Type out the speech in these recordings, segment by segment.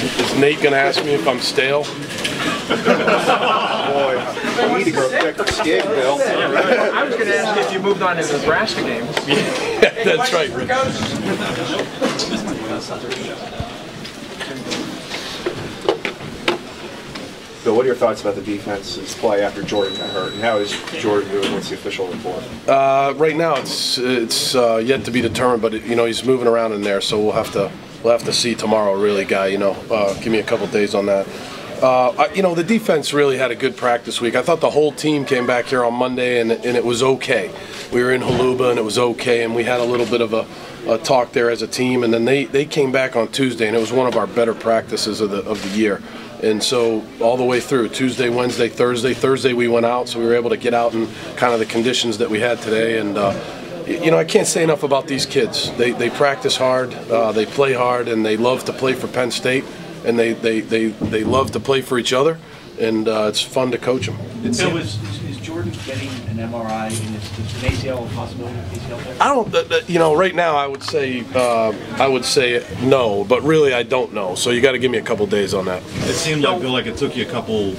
Is Nate going to ask me if I'm stale? Boy, you need to go check the skig, Bill. I was going to ask if you moved on to the Nebraska game. Yeah, that's right, Rick. Bill, what are your thoughts about the defense's play after Jordan got hurt, and how is Jordan doing? What's the official report? Right now, it's yet to be determined, but he's moving around in there, so we'll have to see tomorrow. Really, Guy, give me a couple days on that. The defense really had a good practice week. I thought the whole team came back here on Monday, and it was okay. We were in Haluba, and it was okay, and we had a little bit of a talk there as a team, and then they came back on Tuesday, and it was one of our better practices of the year. And so all the way through, Tuesday, Wednesday, Thursday we went out, so we were able to get out in kind of the conditions that we had today. And, I can't say enough about these kids. They practice hard, they play hard, and they love to play for Penn State, and they love to play for each other, and it's fun to coach them. Bill, is Jordan getting an MRI, and is an ACL a possibility? I don't, right now I would say no, but really I don't know. So you got to give me a couple days on that. It seemed like, Bill, like it took you a couple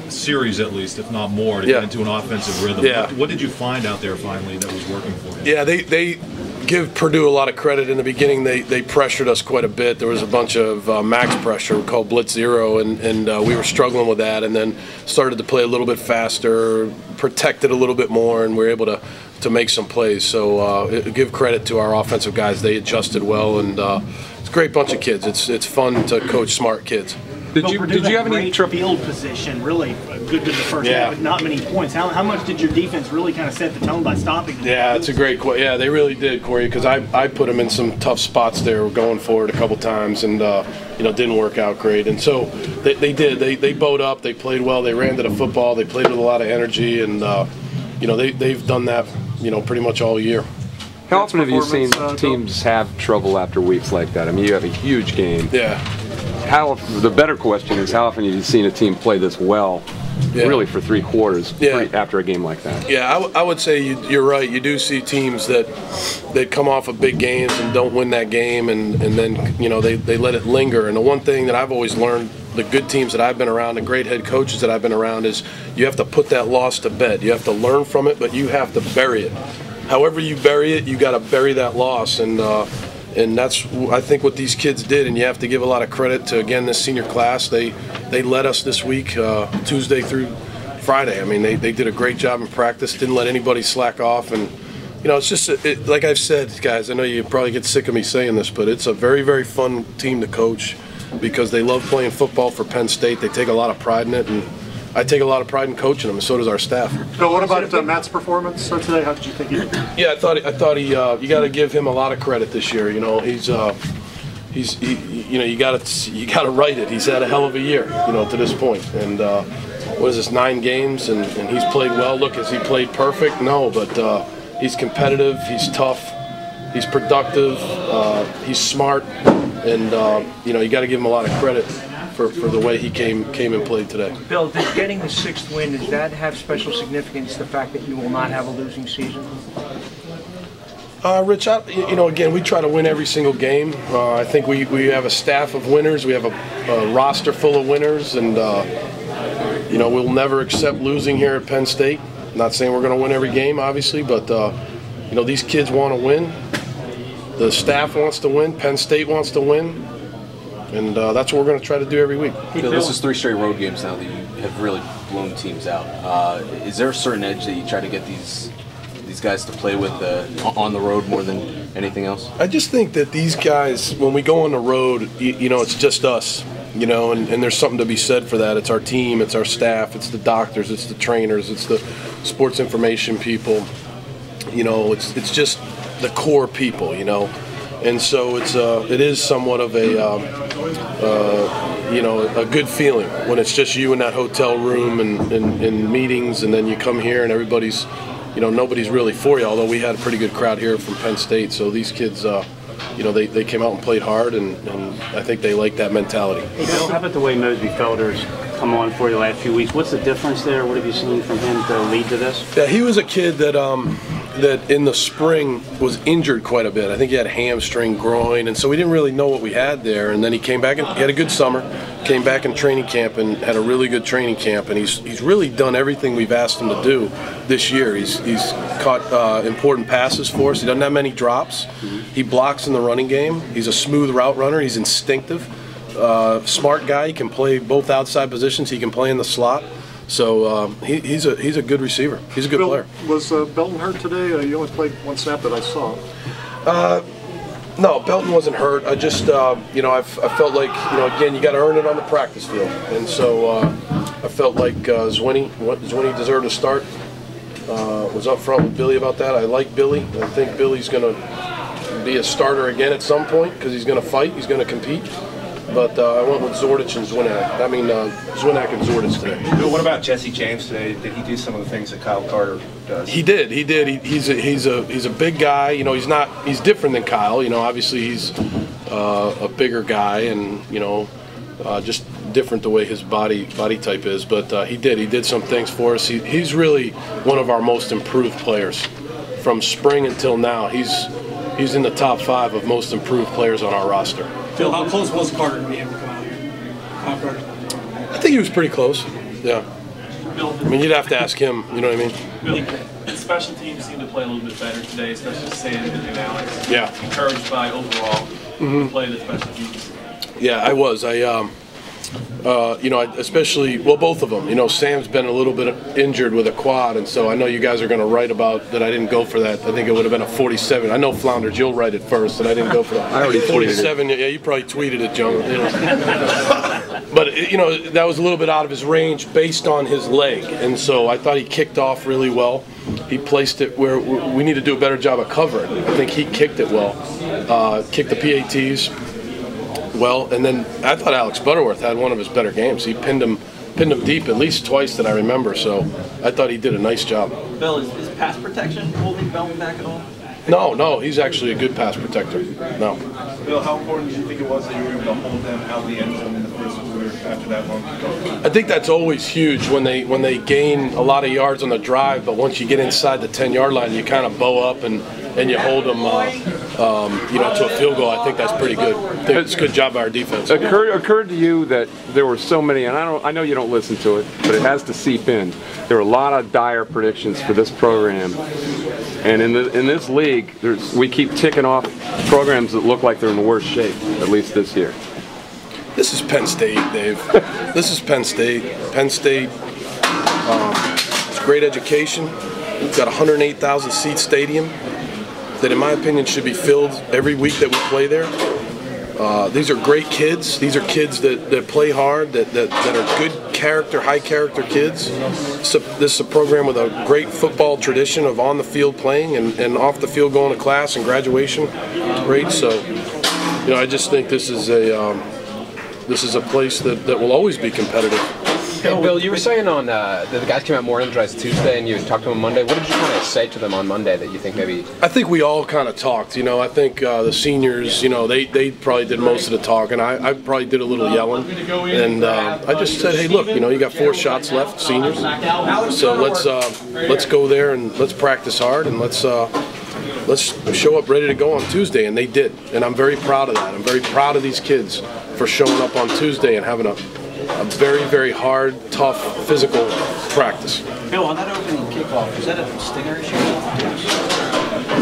series at least, if not more, to get into an offensive rhythm. Yeah. What did you find out there finally that was working for you? Yeah, they give Purdue a lot of credit. In the beginning, they pressured us quite a bit. There was a bunch of max pressure called Blitz Zero, and we were struggling with that, and then started to play a little bit faster, protected a little bit more, and we were able to make some plays. So give credit to our offensive guys. They adjusted well, and it's a great bunch of kids. It's fun to coach smart kids. Did you have any field position? Really good in the first half, but not many points. How much did your defense really kind of set the tone by stopping them? Yeah, it's a great question. Yeah, they really did, Corey, because I put them in some tough spots there, going forward a couple times, and didn't work out great. And so they did. They bowed up. They played well. They ran to the football. They played with a lot of energy, and they've done that pretty much all year. How often have you seen teams have trouble after weeks like that? I mean, you have a huge game. Yeah. The better question is, how often have you seen a team play this well, really for 3 quarters after a game like that? Yeah, I would say you're right. You do see teams that come off of big games and don't win that game, and then they let it linger. And the one thing that I've always learned, the good teams that I've been around, the great head coaches that I've been around, is you have to put that loss to bed. You have to learn from it, but you have to bury it. However you bury it, you got to bury that loss, and that's, I think, what these kids did. And you have to give a lot of credit to, again, this senior class. They led us this week, Tuesday through Friday. I mean, they did a great job in practice, didn't let anybody slack off, and it's just like I've said, guys, I know you probably get sick of me saying this, but it's a very, very fun team to coach because they love playing football for Penn State. They take a lot of pride in it, and I take a lot of pride in coaching them, and so does our staff. Bill, what about Matt's performance today? How did you think he did? Yeah, I thought he. You got to give him a lot of credit this year. He's you got to write it. He's had a hell of a year, to this point. And what is this, 9 games, and he's played well. Look, has he played perfect? No, but he's competitive. He's tough. He's productive. He's smart, and you got to give him a lot of credit for the way he came and played today. Bill, does getting the 6th win, does that have special significance, the fact that you will not have a losing season? Rich, again, we try to win every single game. I think we have a staff of winners. We have a roster full of winners, and we'll never accept losing here at Penn State. I'm not saying we're going to win every game, obviously, but these kids want to win. The staff wants to win. Penn State wants to win. And that's what we're going to try to do every week. Bill, this is 3 straight road games now that you have really blown teams out. Is there a certain edge that you try to get these guys to play with on the road more than anything else? I just think that these guys, when we go on the road, it's just us, and there's something to be said for that. It's our team, it's our staff, it's the doctors, it's the trainers, it's the sports information people. It's just the core people, And so it is somewhat of a good feeling when it's just you in that hotel room and in meetings, and then you come here and everybody's, nobody's really for you. Although we had a pretty good crowd here from Penn State, so these kids, they came out and played hard, and I think they like that mentality. Hey Bill, how about the way Mosby Felder's come on for you the last few weeks? What's the difference there? What have you seen from him to lead to this? Yeah, he was a kid that that in the spring was injured quite a bit. I think he had hamstring, groin, and so we didn't really know what we had there. And then he came back and he had a good summer, came back in training camp and had a really good training camp. And he's really done everything we've asked him to do this year. He's caught important passes for us. He doesn't have many drops. He blocks in the running game. He's a smooth route runner. He's instinctive. Smart guy. He can play both outside positions. He can play in the slot. So he's a good receiver. He's a good player. Was Belton hurt today? You only played one snap that I saw. No, Belton wasn't hurt. I just, you know, I felt like, you know, again, you got to earn it on the practice field, and so I felt like Zwinny deserved a start. Was up front with Billy about that. I like Billy. I think Billy's going to be a starter again at some point because he's going to fight. He's going to compete. But I went with Zordich and Zwinak. I mean, Zwinak and Zordich today. What about Jesse James today? Did he do some of the things that Kyle Carter does? He did. He's a big guy. You know, he's different than Kyle. You know, obviously he's a bigger guy, and you know, just different the way his body type is. But he did some things for us. He's really one of our most improved players from spring until now. He's in the top 5 of most improved players on our roster. Phil, how close was Carter to be able to come out here? I think he was pretty close. Yeah. I mean, you'd have to ask him. You know what I mean? Bill, special teams seem to play a little bit better today, especially Sam and Alex. Yeah. Encouraged by overall play the special teams. Yeah, I was. You know, especially, well, both of them. You know, Sam's been a little bit injured with a quad, and so I know you guys are going to write about that I didn't go for that. I think it would have been a 47. I know Flounders, you'll write it first, and I didn't go for that. I already 47. Yeah, you probably tweeted it, John. You know. But you know, that was a little bit out of his range based on his leg, and so I thought he kicked off really well. He placed it where we need to do a better job of covering. I think he kicked it well, kicked the PATs well, and then I thought Alex Butterworth had one of his better games. He pinned him deep at least twice that I remember, so I thought he did a nice job. Bill, is pass protection holding Belton back at all? No, he's actually a good pass protector. No. Bill, how important do you think it was that you were able to hold them out of the end zone in the first quarter after that long go? I think that's always huge when they gain a lot of yards on the drive, but once you get inside the 10-yard line, you kind of bow up and you hold them, you know, to a field goal. I think that's pretty good. I think it's a good job by our defense. Occurred to you that there were so many, and I know you don't listen to it, but it has to seep in. There were a lot of dire predictions for this program, and in this league, we keep ticking off programs that look like they're in the worst shape, at least this year. This is Penn State, Dave. This is Penn State. Penn State, it's great education. We've got a 108,000 seat stadium that, in my opinion, should be filled every week that we play there. These are great kids. These are kids that play hard, that are good character, high character kids. So this is a program with a great football tradition of on the field playing and off the field going to class and graduation rates. So, you know, I just think this is a place that will always be competitive. Hey, Bill, you were saying on that the guys came out more energized Tuesday, and you talked to them on Monday. What did you kind of say to them on Monday that you think maybe? I think we all kind of talked. You know, I think the seniors, you know, they probably did most of the talking. I probably did a little yelling, and I just said, hey, look, you know, you got 4 shots left, seniors. So let's go there and let's practice hard and let's show up ready to go on Tuesday, and they did. And I'm very proud of that. I'm very proud of these kids for showing up on Tuesday and having a very, very hard, tough, physical practice. Bill, on that opening kickoff, was that a stinger issue?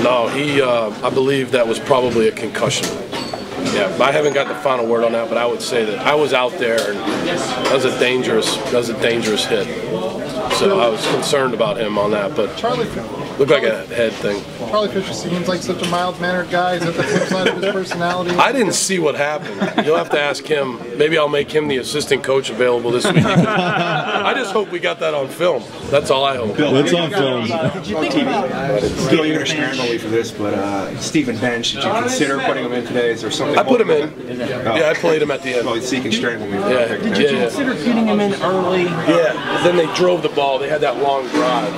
No, I believe that was probably a concussion. Yeah, I haven't got the final word on that, but I would say that I was out there, and that was a dangerous hit. So I was concerned about him on that, but looked like a head thing. Charlie Fisher seems like such a mild-mannered guy. Is that the flip side of his personality? I didn't see what happened. You'll have to ask him. Maybe I'll make him the assistant coach available this week. I just hope we got that on film. That's all I hope. That's on film. Did you think you're going to scramble for this, but Stephen Bench, did you consider putting him in today? Is there something? I put him in. Yeah, I played him at the end. Well, so you can strangle me. Yeah. Did you consider getting him in early? Yeah. Then they drove the ball. They had that long drive.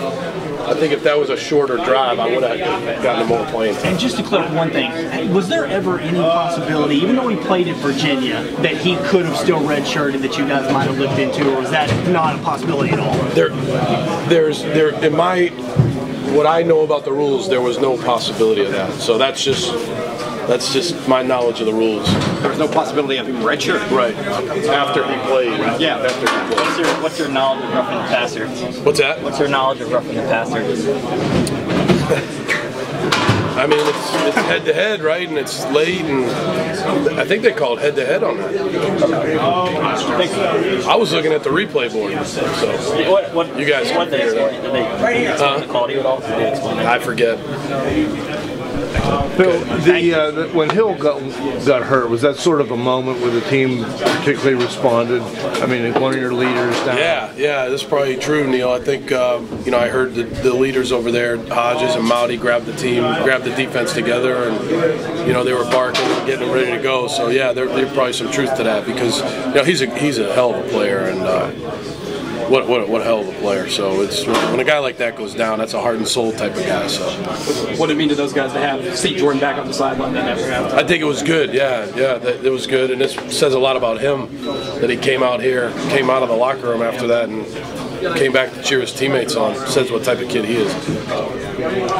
I think if that was a shorter drive, I would have gotten more playing time. And just to clear up one thing, was there ever any possibility, even though he played at Virginia, that he could have still redshirted that you guys might have looked into, or is that not a possibility at all? There's in my what I know about the rules, there was no possibility of that. So that's just my knowledge of the rules. There was no possibility of him redshirt. Right. After he played. Yeah. After he played. What's your knowledge of roughing the passer? What's that? What's your knowledge of roughing the passer? I mean, it's head-to-head, right? And it's late, and I think they called head-to-head on that. I was looking at the replay board, so you guys can figure it out. Did they explain the quality at all? I forget. Phil, when Hill got hurt, was that sort of a moment where the team particularly responded? I mean, one of your leaders down. Yeah, that's probably true, Neil. I think I heard the leaders over there, Hodges and Mowdy, grabbed the defense together, and they were barking and getting ready to go. So yeah, there's probably some truth to that because he's a hell of a player and. What a hell of a player. So it's when a guy like that goes down, that's a heart and soul type of guy. So what did it mean to those guys to see Jordan back on the sideline after halftime? I think it was good. Yeah, it was good, and this says a lot about him that he came out of the locker room after that, and came back to cheer his teammates on. Says what type of kid he is.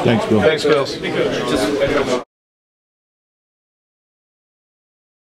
Thanks, Bill. Thanks, Bill.